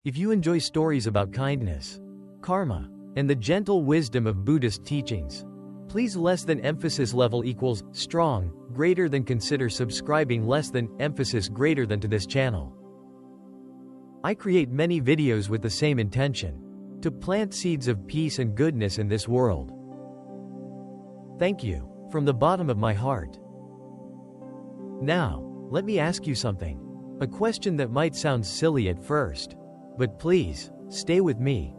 If you enjoy stories about kindness, karma, and the gentle wisdom of Buddhist teachings, please less than emphasis level equals strong, greater than consider subscribing less than emphasis greater than to this channel. I create many videos with the same intention, to plant seeds of peace and goodness in this world. Thank you, from the bottom of my heart. Now, let me ask you something. A question that might sound silly at first, but please, stay with me.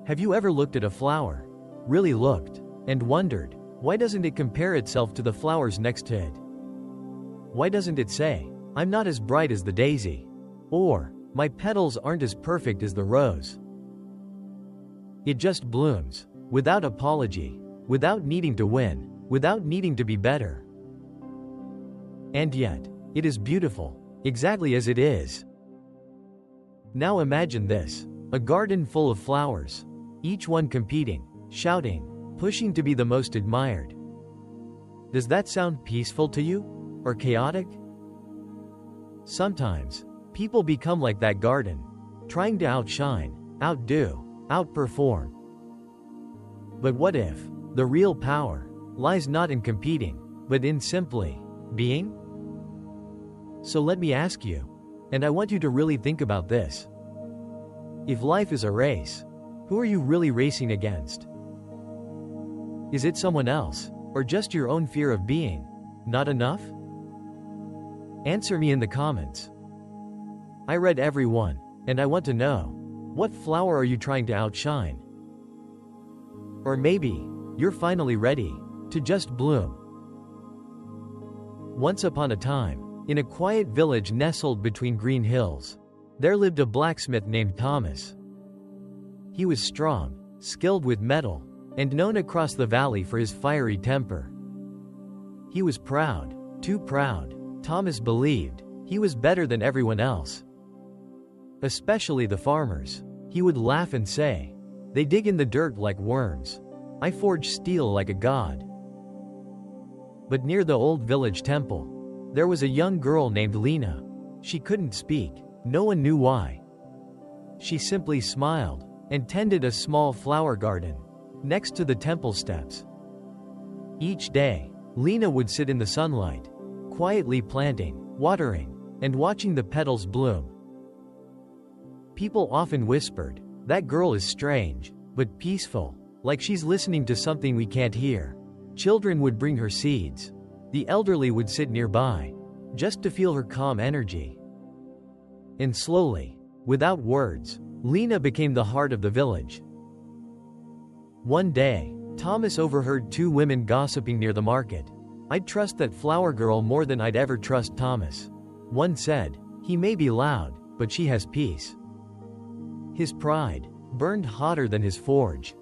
Have you ever looked at a flower, really looked, and wondered, why doesn't it compare itself to the flowers next to it? Why doesn't it say, I'm not as bright as the daisy? Or, my petals aren't as perfect as the rose? It just blooms, without apology, without needing to win, without needing to be better. And yet, it is beautiful, exactly as it is. Now imagine this, a garden full of flowers, each one competing, shouting, pushing to be the most admired. Does that sound peaceful to you? Or chaotic? Sometimes, people become like that garden, trying to outshine, outdo, outperform. But what if the real power lies not in competing, but in simply being? So let me ask you, and I want you to really think about this. If life is a race, who are you really racing against? Is it someone else, or just your own fear of being not enough? Answer me in the comments. I read every one, and I want to know, what flower are you trying to outshine? Or maybe, you're finally ready to just bloom. Once upon a time, in a quiet village nestled between green hills, there lived a blacksmith named Thomas. He was strong, skilled with metal, and known across the valley for his fiery temper. He was proud, too proud. Thomas believed he was better than everyone else. Especially the farmers. He would laugh and say, they dig in the dirt like worms. I forge steel like a god. But near the old village temple, there was a young girl named Lena. She couldn't speak, no one knew why. She simply smiled, and tended a small flower garden, next to the temple steps. Each day, Lena would sit in the sunlight, quietly planting, watering, and watching the petals bloom. People often whispered, that girl is strange, but peaceful, like she's listening to something we can't hear. Children would bring her seeds. The elderly would sit nearby, just to feel her calm energy. And slowly, without words, Lena became the heart of the village. One day, Thomas overheard two women gossiping near the market. I'd trust that flower girl more than I'd ever trust Thomas. One said, he may be loud, but she has peace. His pride burned hotter than his forge.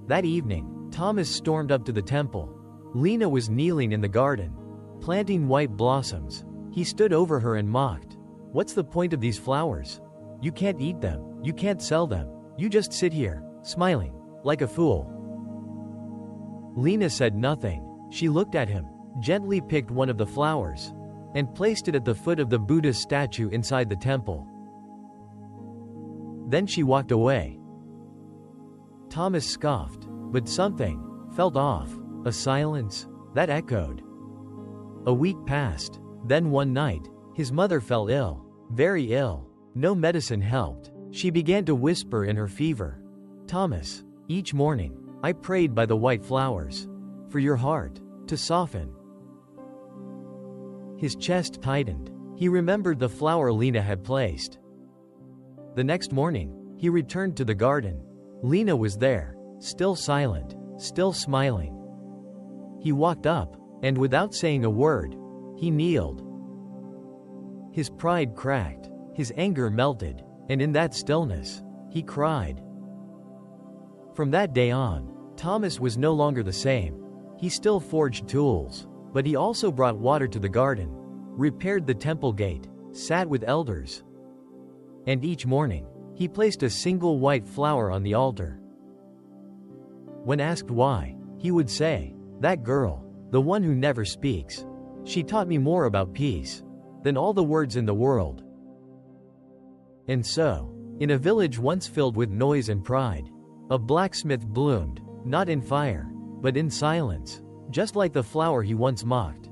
That evening, Thomas stormed up to the temple. Lena was kneeling in the garden, planting white blossoms. He stood over her and mocked. What's the point of these flowers? You can't eat them, you can't sell them, you just sit here, smiling, like a fool. Lena said nothing. She looked at him, gently picked one of the flowers, and placed it at the foot of the Buddhist statue inside the temple. Then she walked away. Thomas scoffed, but something felt off. A silence that echoed. A week passed. Then one night, his mother fell ill, very ill. No medicine helped. She began to whisper in her fever, Thomas, each morning, I prayed by the white flowers, for your heart to soften. His chest tightened. He remembered the flower Lena had placed. The next morning, he returned to the garden. Lena was there, still silent, still smiling. He walked up, and without saying a word, he kneeled. His pride cracked, his anger melted, and in that stillness, he cried. From that day on, Thomas was no longer the same. He still forged tools, but he also brought water to the garden, repaired the temple gate, sat with elders. And each morning, he placed a single white flower on the altar. When asked why, he would say, that girl, the one who never speaks, she taught me more about peace than all the words in the world. And so, in a village once filled with noise and pride, a blacksmith bloomed, not in fire, but in silence, just like the flower he once mocked.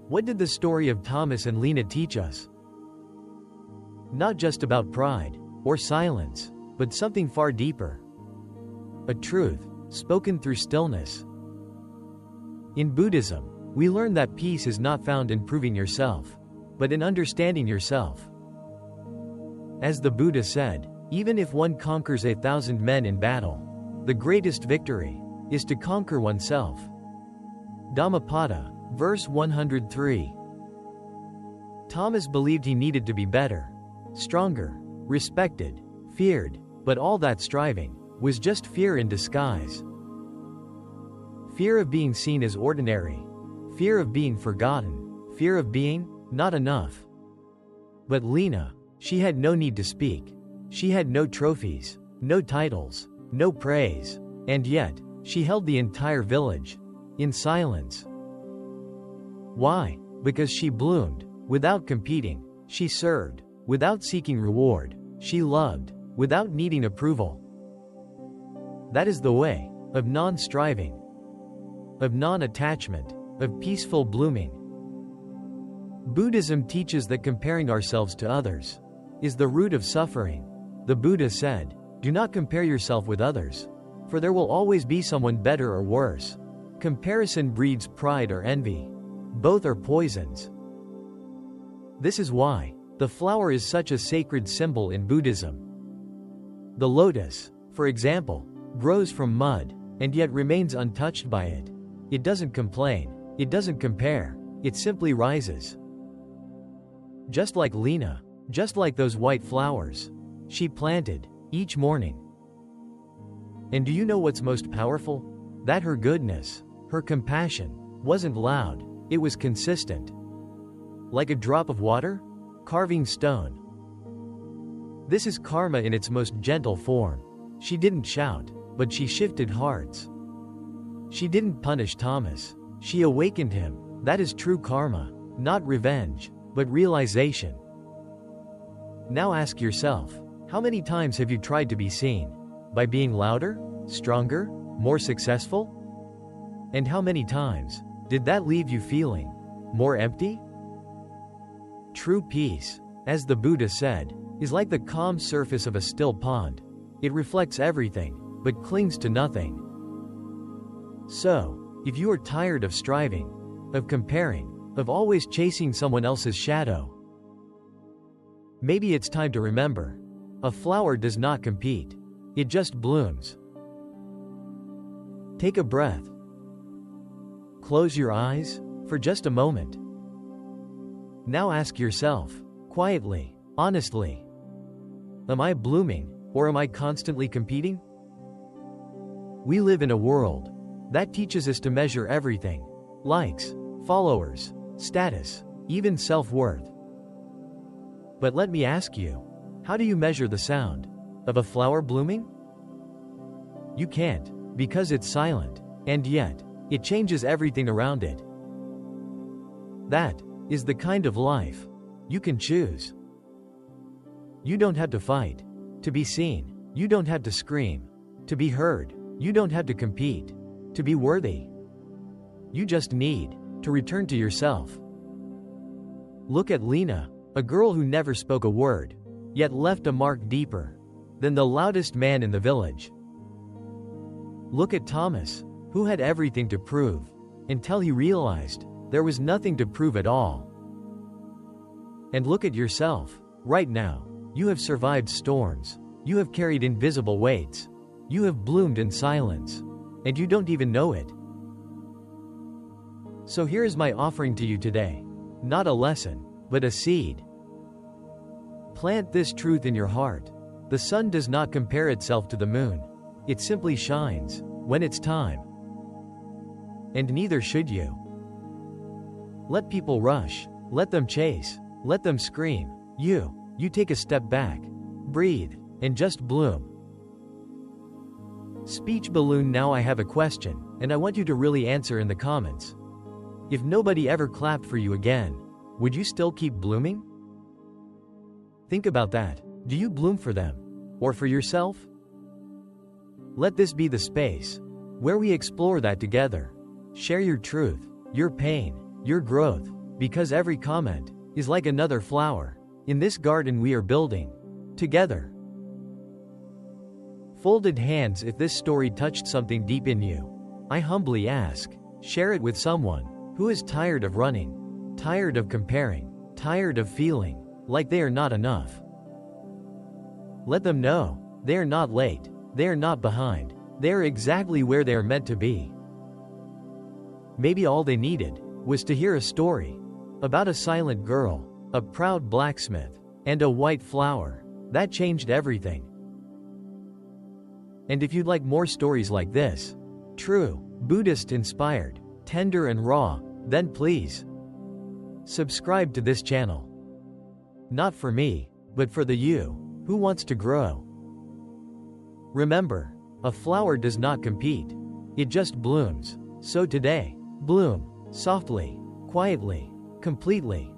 What did the story of Thomas and Lena teach us? Not just about pride, or silence, but something far deeper. A truth, spoken through stillness. In Buddhism, we learn that peace is not found in proving yourself, but in understanding yourself. As the Buddha said, even if one conquers 1,000 men in battle, the greatest victory is to conquer oneself. Dhammapada, verse 103. Thomas believed he needed to be better, stronger, respected, feared, but all that striving was just fear in disguise. Fear of being seen as ordinary, fear of being forgotten, fear of being not enough. But Lena, she had no need to speak. She had no trophies, no titles, no praise, and yet, she held the entire village in silence. Why? Because she bloomed without competing, she served without seeking reward, she loved without needing approval. That is the way of non-striving, of non-attachment, of peaceful blooming. Buddhism teaches that comparing ourselves to others is the root of suffering. The Buddha said, "Do not compare yourself with others, for there will always be someone better or worse. Comparison breeds pride or envy. Both are poisons." This is why the flower is such a sacred symbol in Buddhism. The lotus, for example, grows from mud, and yet remains untouched by it. It doesn't complain, it doesn't compare, it simply rises. Just like Lena, just like those white flowers, she planted, each morning. And do you know what's most powerful? That her goodness, her compassion, wasn't loud, it was consistent. Like a drop of water, carving stone. This is karma in its most gentle form. She didn't shout, but she shifted hearts. She didn't punish Thomas, she awakened him. That is true karma, not revenge, but realization. Now ask yourself, how many times have you tried to be seen? By being louder, stronger, more successful? And how many times did that leave you feeling more empty? True peace, as the Buddha said, is like the calm surface of a still pond. It reflects everything, but clings to nothing. So, if you are tired of striving, of comparing, of always chasing someone else's shadow, maybe it's time to remember, a flower does not compete. It just blooms. Take a breath. Close your eyes for just a moment. Now ask yourself, quietly, honestly, am I blooming, or am I constantly competing? We live in a world that teaches us to measure everything: likes, followers, status, even self-worth. But let me ask you, how do you measure the sound of a flower blooming? You can't, because it's silent, and yet, it changes everything around it. That is the kind of life you can choose. You don't have to fight to be seen. You don't have to scream to be heard. You don't have to compete to be worthy. You just need to return to yourself. Look at Lena, a girl who never spoke a word, yet left a mark deeper than the loudest man in the village. Look at Thomas, who had everything to prove, until he realized there was nothing to prove at all. And look at yourself. Right now, you have survived storms. You have carried invisible weights. You have bloomed in silence, and you don't even know it. So here is my offering to you today. Not a lesson, but a seed. Plant this truth in your heart. The sun does not compare itself to the moon. It simply shines when it's time. And neither should you. Let people rush. Let them chase. Let them scream. You take a step back. Breathe, and just bloom. Speech balloon. Now I have a question, and I want you to really answer in the comments. If nobody ever clapped for you again, would you still keep blooming? Think about that. Do you bloom for them? Or for yourself? Let this be the space where we explore that together. Share your truth, your pain, your growth, because every comment is like another flower in this garden we are building together. Folded hands. If this story touched something deep in you, I humbly ask, share it with someone who is tired of running, tired of comparing, tired of feeling like they are not enough. Let them know they are not late, they are not behind, they are exactly where they are meant to be. Maybe all they needed was to hear a story about a silent girl, a proud blacksmith, and a white flower that changed everything. And if you'd like more stories like this, true, Buddhist inspired, tender and raw, then please subscribe to this channel. Not for me, but for the you who wants to grow. Remember, a flower does not compete, it just blooms. So today, bloom softly, quietly, completely.